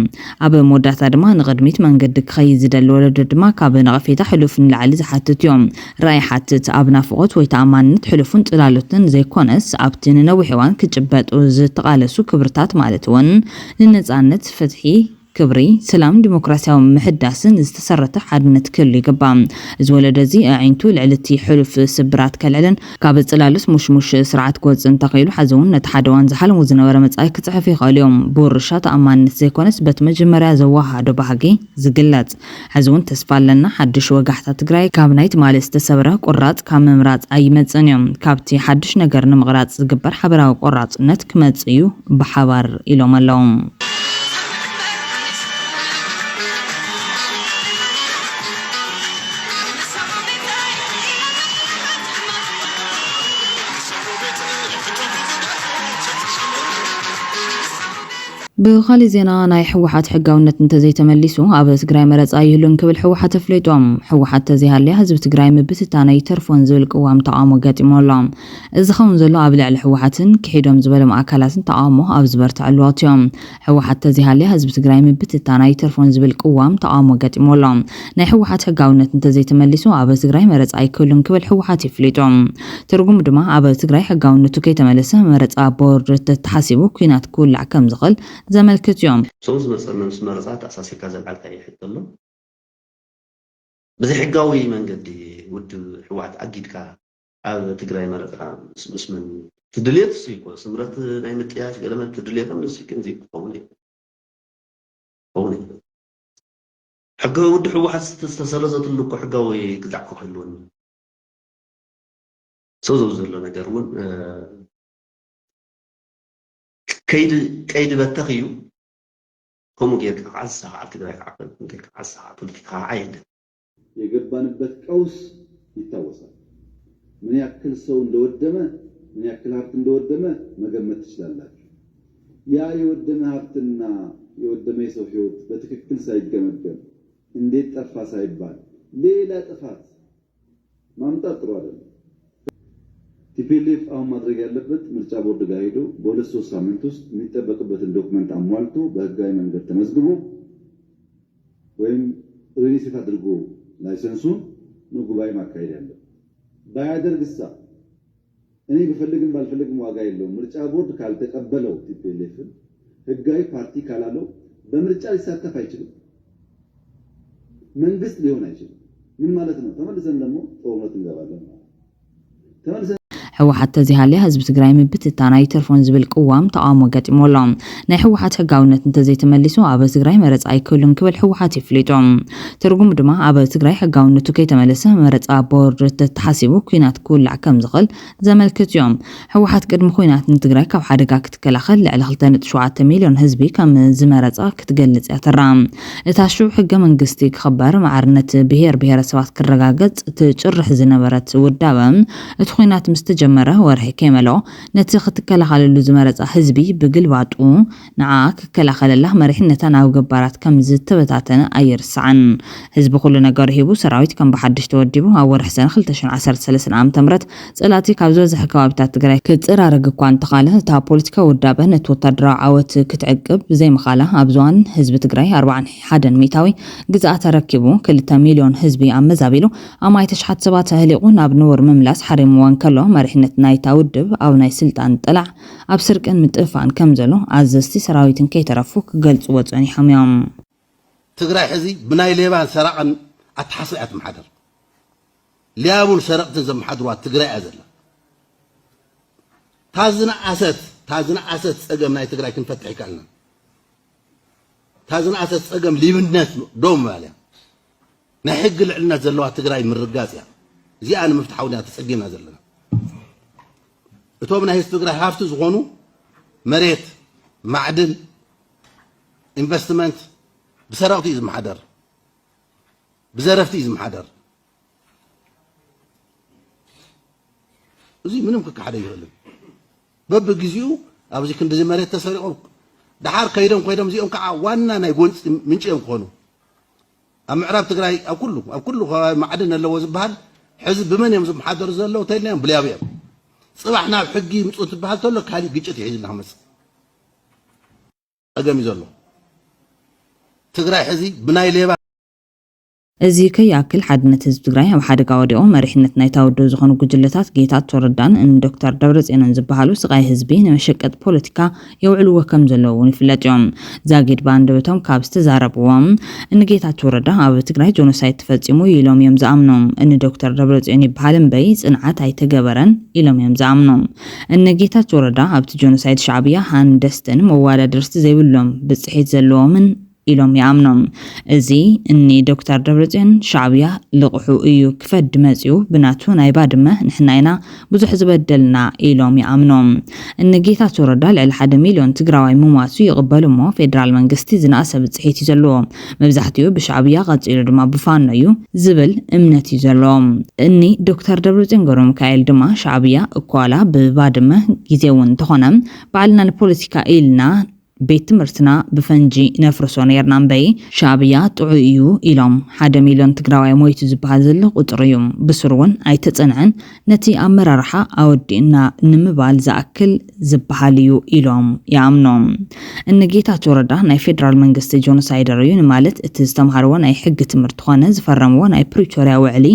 ኣብ መወዳእታ ድማ ንቕድሚት መንገዲ ክኸይድ ዝደሊ ወለዶ ድማ ካብ ነቐፌታ ሕሉፍ ንላዕሊ ዝሓትት እዮም ራእይ ሓትት ኣብ ናፍቖት ወይ ተኣማንነት ሕሉፍን ጽላሎትን ዘይኮነስ ኣብቲ ንነዊሕ እዋን ክጭበጡ ዝተቓለሱ ክብርታት ማለት እውን ንነጻነት ፍትሒ ክብሪ ሰላም ዲሞክራሲያዊ ምሕዳስን ዝተሰረተ ሓድነት ክህሉ ይግባእ እዚ ወለዶ እዚ ኣዒንቱ ልዕልቲ ሕሉፍ ስብራት ከልዕልን ካብ ጽላሎት ሙሽሙሽ ስርዓት ክወፅን ተኸይሉ ሓዘውን ነቲ ሓደዋን ዝሓለሙ ዝነበረ መጻኢ ክጽሕፍ ይኽእል እዮም ብውርሻ ተኣማንነት ዘይኮነስ በቲ መጀመርያ ዘዋሃዶ ባህጊ ዝግለጽ ሓዘውን ተስፋ ኣለና ሓድሽ ወጋሕታ ትግራይ ካብ ናይ ትማሊ ዝተሰብረ ቁራጽ ካብ ምምራጽ ኣይመጽን እዮም ካብቲ ሓድሽ ነገር ንምቕራጽ ዝግበር ሓበራዊ ቆራጽነት ክመጽእ እዩ ብሓባር ኢሎም ኣለዉ بخالي زينا ناي حوحات حقاونت انت زي تمليسو اب تግራይ መረጻ ይህሉን ክብል حوحات ፍለጦም حوحات ተዚሃልያ ህዝብ ትግራይ ምብትታ ናይ ተርፎን ዝብል ቅዋም ተቃውሞ ገጢሞሎም እዚ ኸውን ዘሎ ኣብ ልዕሊ حوحاتን ክሒዶም ዝበለም ኣካላትን ተቃውሞ ኣብ ዝበርትዕሉ ወቅትዮም حوحات ተዚሃልያ ህዝብ ትግራይ ምብትታ ናይ ተርፎን ዝብል ቅዋም ተቃውሞ ገጢሞሎም ናይ حوحات ሕጋውነት እንተ ዘይ ተመሊሱ ኣብ ትግራይ መረጻ ይህሉን ክብል حوحات ይፍለጦም ትርጉም ድማ ኣብ ትግራይ ሕጋውነቱ ከይተመለሰ መረጻ ቦርድ ተሓሲቡ ኩናት ክውላዕ ከም ዝኽእል زملكت يوم سوز مثلا مرزات أساسي كذا على أي حتة له بزي حقاوي من قد ود حوات أكيد كا على تقرأي مرزا اسم تدليت سيكو سمرت نايم تياش قلما تدليت من سيكن زي قولي حقاوي ود حوحات تستسلزت لكو حقاوي كدعكو حلون سوزو زلو ነገር ውን كيد بتخيو هم ጌርካ ዓሳ ዓብ ትግራይ ዓፈን ጌርካ ዓሳ ፖለቲካ አይደ የገባንበት ቀውስ ይታወሳል ምን ያክል ሰው እንደወደመ ምን ያክል ሀብት እንደወደመ መገመት ትችላላችሁ ያ የወደመ ሀብትና የወደመ የሰው ህይወት በትክክል ሳይገመገም እንዴት ጠፋ ሳይባል ሌላ ጥፋት ማምጣት ጥሩ አይደለም ቲፒኤልኤፍ አሁን ማድረግ ያለበት ምርጫ ቦርድ ጋር ሄዶ በ2-3 ሳምንት ውስጥ የሚጠበቅበትን ዶክመንት አሟልቶ በህጋዊ መንገድ ተመዝግቦ ወይም ሪሊስ አድርጎ ላይሰንሱን ነው ጉባኤ ማካሄድ ያለው ባያደርግሳ እኔ ብፈልግም ባልፈልግም ዋጋ የለውም ምርጫ ቦርድ ካልተቀበለው ቲፒኤልኤፍ ህጋዊ ፓርቲ ካላለው በምርጫ ሊሳተፍ አይችልም መንግስት ሊሆን አይችልም ምን ማለት ነው ተመልሰን ደግሞ ጦርነት እንገባለን ተመልሰን ሕወሓት ተዚሃልያ ህዝቢ ትግራይ ምብትታና ይተርፎን ዝብል ቅዋም ተቃውሞ ገጢሞሎም ናይ ሕወሓት ህጋውነት እንተዘይተመሊሱ ኣብ ትግራይ መረፃ ኣይክህሉን ክብል ሕወሓት ይፍሊጦም ትርጉም ድማ ኣብ ትግራይ ህጋውነቱ ከይተመለሰ መረፃ ቦርድ ተሓሲቡ ኩናት ክውላዕ ከም ዝኽእል ዘመልክት እዮም ሕወሓት ቅድሚ ኩናት ንትግራይ ካብ ሓደጋ ክትከላኸል ልዕሊ 2.7 ሚልዮን ህዝቢ ከም ዝመረፃ ክትገልጽ ያተራ እታ ሽዑ ሕገ መንግስቲ ክኽበር ማዕርነት ብሄር ብሄረሰባት ክረጋገጽ ትጭርሕ ዝነበረት ውዳበ እቲ ኩናት ምስ ጀመረ ወርሒ ከመሎ ነቲ ክትከላኸለሉ ዝመረፃ ህዝቢ ብግልባጡ ንዓ ክከላኸለላ መሪሕነታ ናብ ገባራት ከም ዝተበታተነ ኣይርስዓን ህዝቢ ኩሉ ነገር ሂቡ ሰራዊት ከም ብሓድሽ ተወዲቡ ኣብ ወርሒ ሰነ 2013 ዓ.ም ጸላቲ ካብ ዝበዝሐ ከባቢታት ትግራይ ክፅራረግ እኳ እንተኻለ እታ ፖለቲካ ውዳበ ነቲ ወታደራዊ ዓወት ክትዕቅብ ብዘይምኻላ ኣብ ዝዋን ህዝቢ ትግራይ 41 ሚታዊ ግዛእ ተረኪቡ 2 ሚልዮን ህዝቢ ኣመዛቢሉ ኣማይ ተሽሓት ሰባት ህሊቑ ናብ ንቡር ምምላስ ሓሪምዎን ከሎ መሪሕነት ናይታ ውድብ ኣብ ናይ ስልጣን ጥላዕ ኣብ ስርቅን ምጥፋን ከም ዘሎ ኣዘዝቲ ሰራዊትን ከይተረፉ ክገልጽዎ ጸኒሖም እዮም ትግራይ ሕዚ ብናይ ሌባን ሰራቕን ኣተሓስያ ትመሓደር ሊያቡን ሰረቕትን ዘመሓድሯ ትግራይ ኣዘላ ታዝነኣሰት ፀገም ናይ ትግራይ ክንፈትሕ ይከኣልና ታዝነኣሰት ፀገም ሊብነት ዶም ማልያ ናይ ሕጊ ልዕልነት ዘለዋ ትግራይ ምርጋጽ እያ እዚኣ ንምፍትሓውና ተጸጊምና ዘለና እቶም ናይ ህዝቢ ትግራይ ሃፍቲ ዝኾኑ መሬት ማዕድን ኢንቨስትመንት ብሰራቅቲ ዝመሓደር ብዘረፍቲ ዝመሓደር እዚ ምንም ክካሓደ ይኽእልን በብግዚኡ ኣብዚ ክንዲ መሬት ተሰሪቆም ድሓር ከይዶም እዚኦም ከዓ ዋና ናይ ጎንፂ ምንጭ እዮም ክኾኑ ኣብ ምዕራብ ትግራይ ኣብ ኩሉ ማዕድን ኣለዎ ዝበሃል ሕዚ ብመን እዮም ዝመሓደሩ ዘለዉ ተይልናዮም ብልያብ እዮም ጽባሕ ናብ ሕጊ ምጽኡት ትበሃል ተሎ ካሊ ግጭት ይሒዝና መጽ ኣገሚ ዘሎ ትግራይ ሕዚ ብናይ ሌባ እዚ ከያክል ሓድነት ህዝቢ ትግራይ ኣብ ሓደጋ ወዲኦ መሪሕነት ናይ ታወደው ዝኾኑ ጉጅለታት ጌታቸው ረዳን ዶክተር ደብረጽዮንን ዝበሃሉ ስቃይ ህዝቢ ንመሸቀጥ ፖለቲካ የውዕልዎ ከም ዘለዉ ይፍለጥ እዮም ዛጊድ ባንደበቶም ካብ ዝተዛረብዎም ጌታቸው ረዳ ኣብ ትግራይ ጆኖሳይድ ተፈጺሙ ኢሎም እዮም ዝኣምኖም ዶክተር ደብረጽዮን ይበሃል እምበይ ጽንዓት ኣይተገበረን ኢሎም እዮም ዝኣምኖም ጌታቸው ረዳ ኣብቲ ጆኖሳይድ ሻዕብያ ሃንደስትን መዋዳድርቲ ዘይብሎም ብጽሒት ዘለዎምን ኢሎም ያምኖም እዚ ዶክተር ደብረጽዮን ሻዕብያ ልቕሑ እዩ ክፈድ መጽዩ ብናቱ ናይ ባድመ ንሕናይና ብዙሕ ዝበደልና ኢሎም ያምኖም ጌታቸው ረዳ ልዕሊ 1 ሚልዮን ትግራዋይ ሙማሱ ይቕበሉ እሞ ፌደራል መንግስቲ ዝናእሰ ብጽሒት እዩ ዘለዎ መብዛሕትኡ ብሻዕብያ ቀፂሉ ድማ ብፋኖ እዩ ዝብል እምነት እዩ ዘለዎም ዶክተር ደብረጽዮን ገብረ ሚካኤል ድማ ሻዕብያ እኳላ ብባድመ ግዜ እውን ተኾነ ባዕልና ንፖለቲካ ኢልና ቤት ትምህርትና ብፈንጂ ነፍርሶ ነርና እምበይ ሻዕብያ ጥዑ እዩ ኢሎም 1 ሚልዮን ትግራዋይ ሞይቱ ዝበሃል ዘሎ ቁጥር እዩ ብስሩውን ኣይተጸንዐን ነቲ ኣመራርሓ ኣወዲእና ንምባል ዝኣክል ዝበሃል እዩ ኢሎም ያምኖም ጌታቸው ረዳ ናይ ፌደራል መንግስቲ ጆኖሳይደር እዩ ማለት እቲ ዝተምሃርዎ ናይ ሕጊ ትምህርቲ ኾነ ዝፈረምዎ ናይ ፕሪቶሪያ ውዕሊ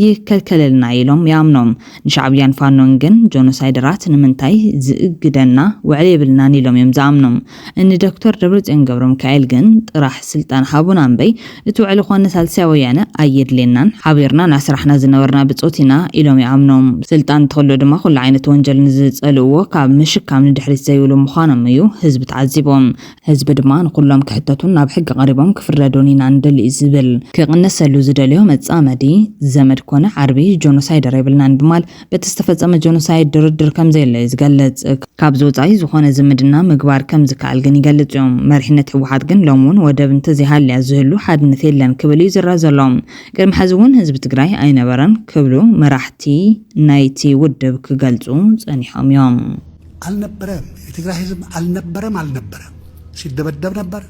ይከልከለልና ኢሎም ያምኖም ንሻዕብያን ፋኖን ግን ጆኖሳይደራት ንምንታይ ዝእግደና ውዕሊ የብልናን ኢሎም እዮም ዝኣምኖም ان دكتور دبرጽዮን ገብረ ሚካኤል ግን ጥራሕ ስልጣን ሓቡና እምበይ እትውዕል ኮነ ሳልሳይ ወያነ ኣየድልናን ሓቢርና ናስራሕና ዝነበርና ብጾቲና ኢሎም ይኣምኖም ስልጣን ተኸሎ ድማ ኩሉ ዓይነት ወንጀል ንዝጸልዎ ካብ ምሽካም ንድሕሪት ዘይብሉ ምዃኖም እዩ ህዝቢ ተዓዚቦም ህዝቢ ድማ ንኩሎም ክሕተቱን ናብ ሕጊ ቀሪቦም ክፍረዶን ኢና ንደሊ ዝብል ክቕነሰሉ ዝደልዮ መጻመዲ ዘመድ ኮነ ዓርቢ ጆኖሳይድ ረብልናን ብማል በተስተፈጸመ ጆኖሳይድ ድርድር ከም ዘየለ ዝገልጽ ካብ ዝወጻኢ ዝኾነ ዝምድና ምግባር ከም ዝከኣል ግን ይገልጽ እዮም መሪሕነት ህወሓት ግን ሎሙን ወደብ እንተዘይሃልያ ዝህሉ ሓድነት የለን ክብል ይዝረብ ዘሎም ቅድሚ ሕዚ እውን ህዝቢ ትግራይ ኣይነበረን ክብሉ መራሕቲ ናይቲ ውድብ ክገልጹ ጸኒሖም እዮም አልነበረም የትግራይ ህዝብ አልነበረም ሲደበደብ ነበር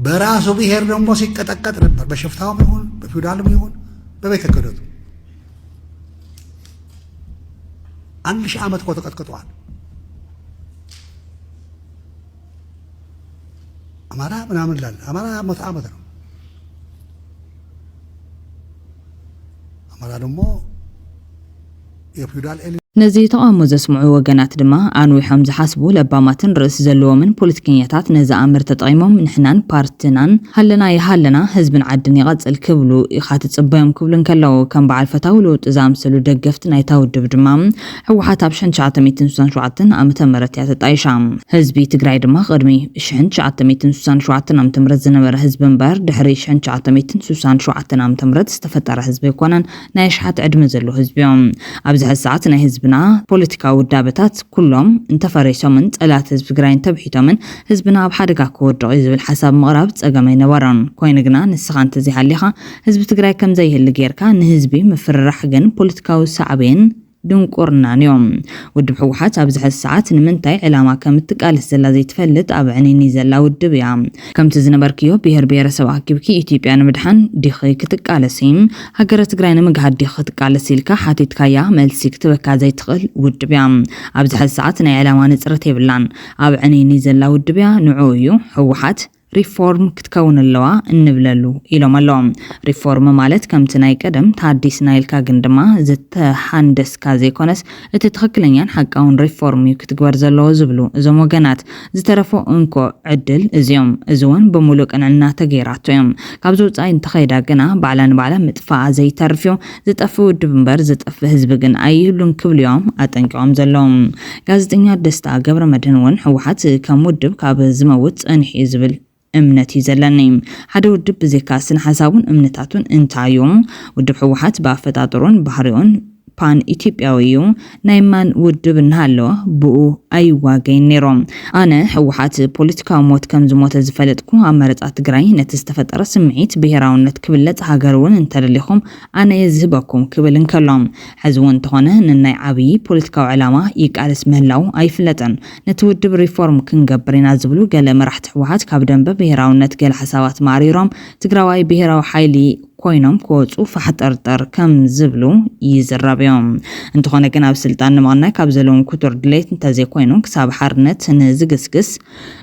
በራሱ ብሔር ደግሞ ሲቀጠቀጥ ነበር በሽፍታውም ይሁን በፊውዳልም ይሁን በቤተ ክህነቱ 1000 ዓመት ተቀጥቅጧል አማራ ምናምን ላል አማራ 100 ዓመት ነው አማራ ደግሞ የፊውዳል ነዚ ተቃውሞ ዘስምዑ ወገናት ድማ አንዊሖም ዝሓስቡ ለባማትን ርእስ ዘለዎምን ፖለቲከኛታት ነዚ ኣምር ተጠቂሞም ንሕናን ፓርቲናን ሃለና ይሃለና ህዝብን ዓድን ይቐጽል ክብሉ ኢኻት ጽበዮም ክብሉን ከለው ከም በዓል ፈታዊ ለውጥ ዝኣምሰሉ ደገፍቲ ናይታ ውድብ ድማ ህወሓት ኣብ 1967 ዓመተ ምህረት ተጣይሻ ህዝቢ ትግራይ ድማ ቅድሚ 1967 ዓመተ ምህረት ዝነበረ ህዝቢ እምበር ድሕሪ 1967 ዓመተ ምህረት ዝተፈጠረ ህዝቢ ይኮነን ናይ ሽሓት ዕድመ ዘሎ ህዝቢ እዮም ኣብዚ ሰዓት ናይ ህዝብና ፖለቲካዊ ውዳበታት ኩሎም እንተፈሪሶምን ጸላት ህዝብ ትግራይ ተብሒቶምን ህዝብና ኣብ ሓደጋ ክወድቕ ዝብል ሓሳብ ምቕራብ ጸገመ ነበረን ኮይኑ ግና ንስኻ እንተዘይሃሊኻ ህዝቢ ትግራይ ከም ዘይህሊ ጌርካ ንህዝቢ ምፍርራሕ ግን ፖለቲካዊ ሳዕቤን ድንቁርና ንዮም ውድብ ህወሓት ኣብ ዝሕዚ ሰዓት ንምንታይ ዕላማ ከም እትቃልስ ዘላ ዘይትፈልጥ ኣብ ዕኒኒ ዘላ ውድብ እያ ከምቲ ዝነበርክዮ ብሄር ብሄረሰብ ኣኪብኪ ኢትዮጵያ ንምድሓን ዲኺ ክትቃለሲ ሃገረ ትግራይ ንምግሃድ ዲኺ ክትቃለሲ ኢልካ ሓቲትካያ መልሲ ክትበካ ዘይትኽእል ውድብ እያ ኣብ ዝሕዚ ሰዓት ናይ ዕላማ ንፅረት የብላን ኣብ ዕኒኒ ዘላ ውድብ እያ ንዑ እዩ ህወሓት ሪፎርም ክትከውን ኣለዋ እንብለሉ ኢሎም ኣለዎም ሪፎርም ማለት ከምቲ ናይ ቀደም ታዲስ ናይልካ ግን ድማ ዝተሓንደስካ ዘይኮነስ እቲ ትኽክለኛን ሓቃውን ሪፎርም እዩ ክትግበር ዘለዎ ዝብሉ እዞም ወገናት ዝተረፎ እንኮ ዕድል እዚኦም እዚውን ብሙሉእ ቅንዕና ተገይራቶ እዮም ካብ ዝወፃኢ እንተኸይዳ ግና ባዕላ ንባዕላ ምጥፋእ ዘይተርፍዮ ዝጠፍ ውድብ እምበር ዝጠፍ ህዝቢ ግን ኣይህሉን ክብሉ እዮም ኣጠንቂቖም ዘለዎም ጋዜጠኛ ደስታ ገብረ መድህን እውን ህወሓት ከም ውድብ ካብ ዝመውት ጸኒሕ እዩ ዝብል እምነት ይዘለኒ ሓደ ውድብ ብዘይካ ስነ ሓሳቡን እምነታቱን እንታዮም ውድብ ህወሓት በአፈጣጥሮን ባህሪውን ፓን ኢትዮጵያዊ ናይ ማን ውድብ እናሃለዋ ብኡ ኣይዋገይን ነይሮም ኣነ ህወሓት ፖለቲካዊ ሞት ከም ዝሞተ ዝፈለጥኩ ኣብ መረፃ ትግራይ ነቲ ዝተፈጠረ ስምዒት ብሄራውነት ክብለፅ ሃገር እውን እንተደሊኹም ኣነ የዝህበኩም ክብል እንከሎም ሕዚ እውን እንተኾነ ንናይ ዓብዪ ፖለቲካዊ ዕላማ ይቃለስ ምህላው ኣይፍለጥን ነቲ ውድብ ሪፎርም ክንገብር ኢና ዝብሉ ገለ መራሕቲ ህወሓት ካብ ደንበ ብሄራውነት ገለ ሓሳባት ማሪሮም ትግራዋይ ብሄራዊ ሓይሊ ኮይኖም ክወፁ ፈሓጠርጠር ከም ዝብሉ ይዝረብዮም እንተኾነ ግን ኣብ ስልጣን ንምቕናይ ካብ ዘለዎም ኩቱር ድሌት እንተዘይኮይኑ ክሳብ ሓርነት ንዝግስግስ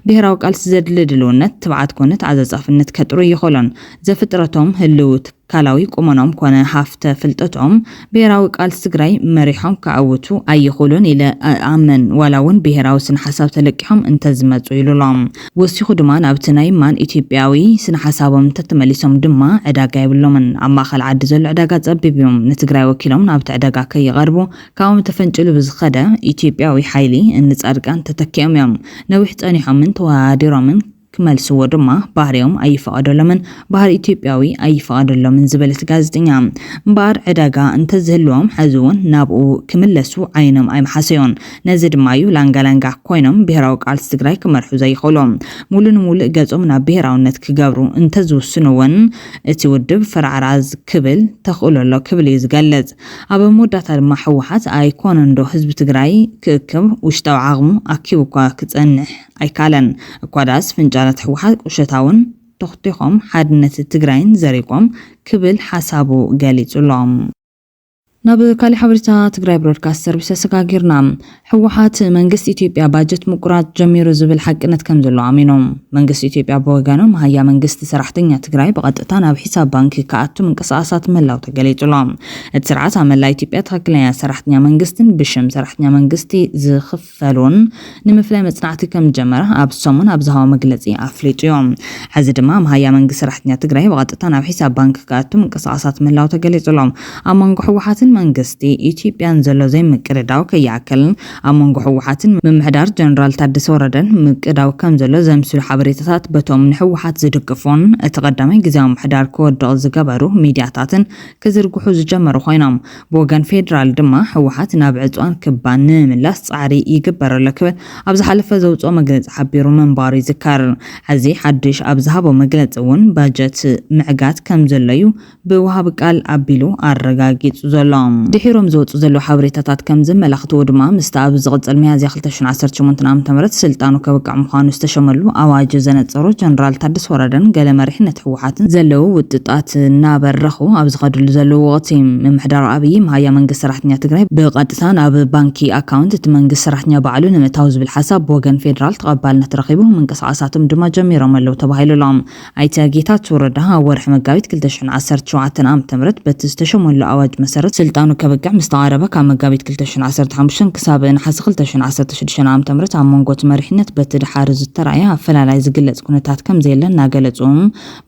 ብሄራዊ ቃልሲ ዘድሊ ድልውነት ትብዓት ኮነ ተዓፃፃፍነት ከጥሩ ይኽእሉን ዘፍጥረቶም ህልው ካላዊ ቁመኖም ኮነ ሃፍተ ፍልጠቶም ብሄራዊ ቃልሲ ትግራይ መሪሖም ክዓውቱ ኣይኽእሉን ኢለ ኣመን ዋላውን ብሄራዊ ስነ ሓሳብ ተለቂሖም እንተዝመፁ ኢሉሎም ወሲኹ ድማ ናብቲ ናይ ማን ኢትዮጵያዊ ስነ ሓሳቦም እንተተመሊሶም ድማ ዕዳጋ ይብሎምን ኣብ ማእኸል ዓዲ ዘሎ ዕዳጋ ፀቢብዮም ንትግራይ ወኪሎም ናብቲ ዕዳጋ ከይቐርቡ ካብኦም ተፈንጭሉ ብዝኸደ ኢትዮጵያዊ ሓይሊ እንፃድቃን ተተኪኦም እዮም ነዊሕ ፀኒሖምን ተዋዲሮምን ክመልስዎ ድማ ባህሪዮም ኣይፈቐደሎምን ባህሪ ኢትዮጵያዊ ኣይፈቐደሎምን ዝበለት ጋዜጠኛ እምበር ዕዳጋ እንተዝህልዎም ሕዚ እውን ናብኡ ክምለሱ ዓይኖም ኣይመሓሰዮን ነዚ ድማ እዩ ላንጋላንጋ ኮይኖም ብሄራዊ ቃልሲ ትግራይ ክመርሑ ዘይኽእሎም ሙሉእ ንሙሉእ ገጾም ናብ ብሄራውነት ክገብሩ እንተዝውስኑውን እቲ ውድብ ፈርዓራዝ ክብል ተኽእለሎ ክብል እዩ ዝገልጽ ኣብ መወዳእታ ድማ ህወሓት ኣይኮነን ዶ ህዝቢ ትግራይ ክእክብ ውሽጣዊ ዓቕሙ ኣኪቡ እኳ ክጸንሕ ኣይካለን እኳ ዳስ ፍንጫላት ህወሓት ቁሸታውን ተኽቲኾም ሓድነት ትግራይን ዘሪቆም ክብል ሓሳቡ ገሊጹሎም ናብ ካሊ ሓበሬታ ትግራይ ብሮድካስት ሰርቪስ ሰጋጊርና ሕወሓት መንግስት ኢትዮጵያ ባጀት ምቁራጽ ጀሚሩ ዝብል ሓቅነት ከም ዘሎ ኣሚኖም መንግስት ኢትዮጵያ በወጋኖም ሃያ መንግስት ሰራሕተኛ ትግራይ በቀጥታ ናብ ሒሳብ ባንኪ ከኣቱ ምንቅስቃሳት መላው ተገሊጹሎም እቲ ስርዓት ኣመላ ኢትዮጵያ ትክክለኛ ሰራሕተኛ መንግስትን ብሽም ሰራሕተኛ መንግስቲ ዝኽፈሉን ንምፍላይ መጽናዕቲ ከም ጀመረ ኣብ ሰሙን ኣብ ዝሃው መግለጺ ኣፍሊጡ እዮም ሕዚ ድማ ሃያ መንግስት ሰራሕተኛ ትግራይ በቀጥታ ናብ ሒሳብ ባንኪ ከኣቱ ምንቅስቃሳት መላው ተገሊጹሎም ኣብ መንጎ ሕወሓት መንግስቲ ኢትዮጵያን ዘሎ ዘይምቅርዳው ከያከልን ኣብ መንጎ ሕወሓትን ምምሕዳር ጀነራል ታደሰ ወረደን ምቅዳው ከም ዘሎ ዘምስሉ ሓበሬታታት በቶም ንሕወሓት ዝድግፉን እቲ ቀዳማይ ግዜያዊ ምምሕዳር ክወድቕ ዝገበሩ ሚድያታትን ክዝርግሑ ዝጀመሩ ኮይኖም ብወገን ፌደራል ድማ ሕወሓት ናብ ዕፅዋን ክባን ንምምላስ ጻዕሪ ይግበረሉ ክብል ኣብ ዝሓለፈ ዘውፅኦ መግለጺ ሓቢሩ መንባሩ ይዝከር ሕዚ ሓድሽ ኣብ ዝሃቦ መግለጺ እውን ባጀት ምዕጋት ከም ዘለዩ ብውሃብ ቃል ኣቢሉ ኣረጋጊጹ ዘሎ ድሒሮም ዝወፁ ዘለዉ ሓበሬታታት ከም ዘመላኽትዎ ድማ ምስቲ ኣብ ዝቕፅል ሚያዝያ 2018 ዓ.ም ስልጣኑ ከበቃዕ ምዃኑ ዝተሸመሉ ኣዋጅ ዘነፀሩ ጀነራል ታደሰ ወረደን ገለ መሪሕነት ሕወሓትን ዘለዉ ውጥጣት እናበረኹ ኣብ ዝኸድሉ ዘለዉ ወቕቲ ምምሕዳር ኣብይ ሃያ መንግስቲ ሰራሕተኛ ትግራይ ብቐጥታ ናብ ባንኪ ኣካውንት እቲ መንግስቲ ሰራሕተኛ ባዕሉ ንምእታው ዝብል ሓሳብ ብወገን ፌደራል ተቐባልነት ረኺቡ ምንቅስቃሳቶም ድማ ጀሚሮም ኣለዉ ተባሂሉሎም ኣይተ ጌታቸው ረዳ ኣብ ወርሒ መጋቢት 2017 ዓ.ም በቲ ዝተሸመሉ ኣዋጅ መሰረት ስልጣኑ ከበቃዕ ምስተቃረበ ካብ መጋቢት 2015 ክሳብ ናሓሲ 2016 ዓ.ም ኣብ መንጎት መሪሕነት በቲ ድሓር ዝተራእየ ኣፈላላይ ዝግለጽ ኩነታት ከም ዘየለን እናገለጹ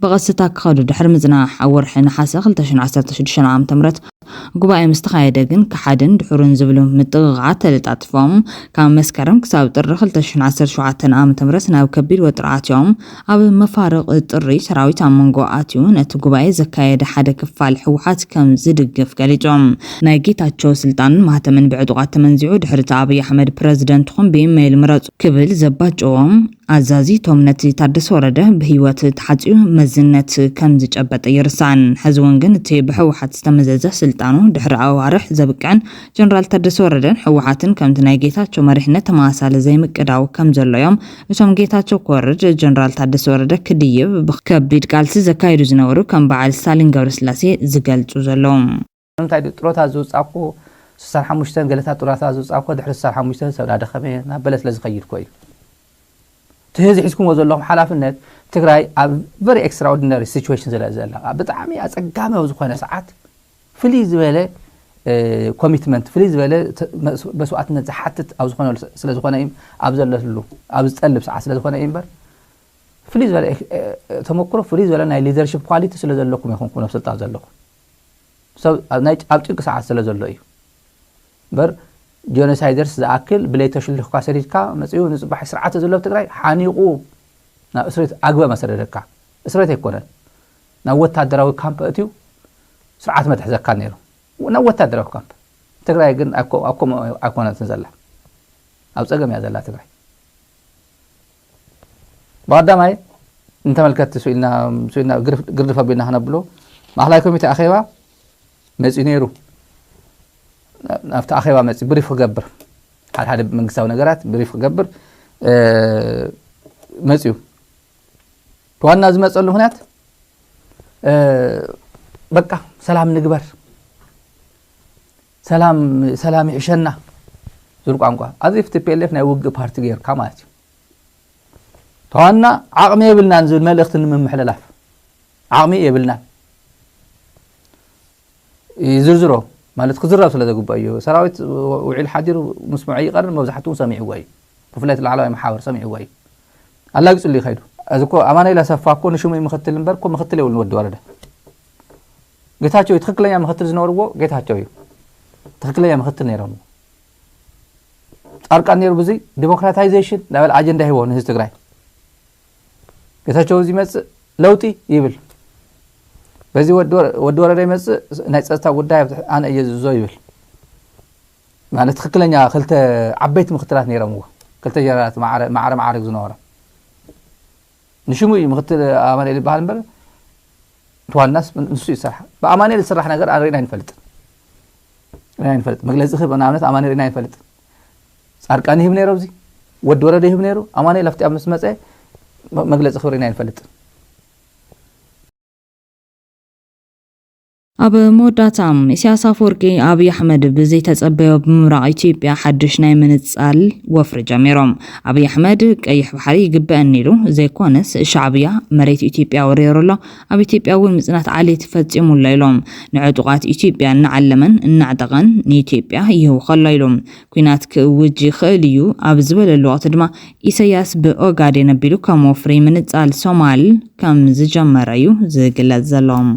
ብቐስታ ክኸዱ ድሕሪ ምጽናሕ ኣብ ወርሒ ናሓሲ 2016 ዓ.ም ጉባኤ ምስተኻየደ ግን ክሓድን ድሑርን ዝብሉ ምጥቕቓት ተለጣጥፎም ካብ መስከረም ክሳብ ጥሪ 2017 ዓ.ም ናብ ከቢድ ወጥሪ ኣትዮም ኣብ መፋርቕ ጥሪ ሰራዊት ኣብ መንጎ ኣትዩ ነቲ ጉባኤ ዘካየደ ሓደ ክፋል ሕወሓት ከም ዝድግፍ ገሊጾም ናይ ጌታቸው ስልጣንን ማህተምን ብዕጡቓት ተመንዚዑ ድሕሪ ኣብይ ኣሕመድ ፕረዚደንት ኹም ብኢሜይል ምረጹ ክብል ዘባጨዎም ኣዛዚ ቶም ነቲ ታደሰ ወረደ ብህይወት ተሓፂዩ መዝነት ከም ዝጨበጠ ይርሳን ሕዚ እውን ግን እቲ ብሕወሓት ዝተመዘዘ ስልጣኑ ድሕሪ ኣዋርሕ ዘብቅዕን ጀነራል ታደሰ ወረደን ሕወሓትን ከምቲ ናይ ጌታቸው መሪሕነት ተመሳሳሊ ዘይምቅዳው ከም ዘሎዮም እቶም ጌታቸው ክወርድ ጀነራል ታደሰ ወረደ ክድይብ ብከቢድ ቃልሲ ዘካይዱ ዝነበሩ ከም በዓል ስታሊን ገብረስላሴ ዝገልጹ ዘለዎም እንታይ ጥሮታ ዝውጻኩ 65 ገለታት ጥሮታ ዝውጻኩ ድሕሪ 65 ሰብና ደኸመ ናብ በለስ ለዝኸይድ ኮይኑ ትህዚ ሒዝኩምዎ ዘለኹም ሓላፍነት ትግራይ ኣብ ቨሪ ኤክስትራኦርዲነሪ ሲቹዌሽን ዘላ ብጣዕሚ ኣጸጋሚ ኣብ ዝኾነ ሰዓት ፍልይ ዝበለ ኮሚትመንት ፍልይ ዝበለ መስዋዕትነት ዝሓትት ኣብ ዝኾነ ስለ ዝኾነ ኣብ ዘለሉ ኣብ ዝጸልብ ሰዓት ስለ ዝኾነ እምበር ፍልይ ዝበለ ተመክሮ ፍልይ ዝበለ ናይ ሊደርሺፕ ኳሊቲ ስለ ዘለኩም ይኹም ኩኖ ስልጣን ዘለኹም ሰብ ኣብ ጭንቂ ሰዓት ስለ ዘሎ እዩ በር ጆኖሳይደርስ ዝኣክል ብለይ ተሽልኽካ ሰሪድካ መፅኡ ንፅባሕ ስርዓት ዘሎ ትግራይ ሓኒቑ ናብ እስሬት ኣግበ መሰረደካ እስሬት ኣይኮነን ናብ ወታደራዊ ካምፕ እትዩ ስርዓት መትሕዘካ ነይሩ ናብ ወታደራዊ ካምፕ ትግራይ ግን ኣኮም ኣይኮነትን ዘላ ኣብ ፀገም እያ ዘላ ትግራይ ብቀዳማይ እንተመልከት ስኢልና ግርድፍ ኣቢልና ክነብሎ ማእኸላይ ኮሚቴ ኣኼባ መፅኡ ነይሩ ናብቲ ኣኼባ መፅኡ ብሪፍ ክገብር ሓደ መንግስታዊ ነገራት ብሪፍ ክገብር መፅኡ ዋና ዝመፀሉ ምክንያት በቃ ሰላም ንግበር ሰላም ይሕሸና ዝብል ቋንቋ ኣዚፍ ቲፒኤልኤፍ ናይ ውግእ ፓርቲ ጌርካ ማለት እዩ ተዋና ዓቕሚ የብልናን ዝብል መልእኽቲ ንምምሕልላፍ ዓቕሚ የብልናን ይዝርዝሮ ማለት ክዝረብ ስለ ዘግባእ እዩ ሰራዊት ውዒል ሓዲሩ ምስምዑ ይቐርብ መብዛሕትኡ ሰሚዕዎ እዩ ብፍላይ ላዕለዋይ ማሕበር ሰሚዕዎ እዩ ኣላጊጹሉ ይኸይዱ እዚ እኮ ኣማኑኤል ኣሰፋ እኮ ንሽሙ ምኽትል እምበር እኮ ምኽትል የብሉን ወዲ ወረደ ጌታቸው እዩ ትክክለኛ ምኽትል ዝነበርዎ ጌታቸው እዩ ትክክለኛ ምኽትል ነይሮም ጻድቃን ነይሩ ብዙይ ዲሞክራታይዜሽን ላበል ኣጀንዳ ሂቦ ንህዝቢ ትግራይ ጌታቸው እዚ መጽእ ለውጢ ይብል በዚህ ወዲ ወረደ ይመጽእ ናይ ጸጥታ ጉዳይ ኣነ እየ ዝዞ ይብል ማለት ትክክለኛ ክልተ ዓበይቲ ምኽትላት ነይሮምዎ ክልተ ጀነራላት ማዕረግ ዝነበሩ ንሽሙ እዩ ምኽትል ኣማኑኤል ይበሃል እምበር ተዋናስ ንሱ ይሰርሕ ብኣማኑኤል ዝስራሕ ነገር ኣሪእና ይንፈልጥ መግለፂ ክብ ንኣብነት ኣማኑኤል ኢና ይንፈልጥ ጻድቃን ይህብ ነይሮ እዚ ወዲ ወረደ ይህብ ነይሩ ኣማኑኤል ኣብቲ ኣብ ምስ መፀ መግለፂ ክብሪ ኢና ይንፈልጥ ኣብ መወዳእታም ኢሳያስ ኣፈወርቂ ኣብይ ኣሕመድ ብዘይ ተጸበዮ ብምምራቕ ኢትዮጵያ ሓድሽ ናይ ምንጻል ወፍሪ ጀሚሮም ኣብይ ኣሕመድ ቀይሕ ባሕሪ ይግበአኒ ኢሉ ዘይኮነስ ሻዕብያ መሬት ኢትዮጵያ ወሪሩሎ ኣብ ኢትዮጵያ እውን ምጽናት ዓሌት ፈጺሙላ ኢሎም ንዕጡቓት ኢትዮጵያ እናዓለመን እናዕጠቐን ንኢትዮጵያ ይህው ከሎ ኢሎም ኩናት ክእውጅ ይኽእል እዩ ኣብ ዝበለሉ ወቅት ድማ ኢሳያስ ብኦጋዴን ኣቢሉ ከም ወፍሪ ምንጻል ሶማል ከም ዝጀመረ እዩ ዝግለጽ ዘሎም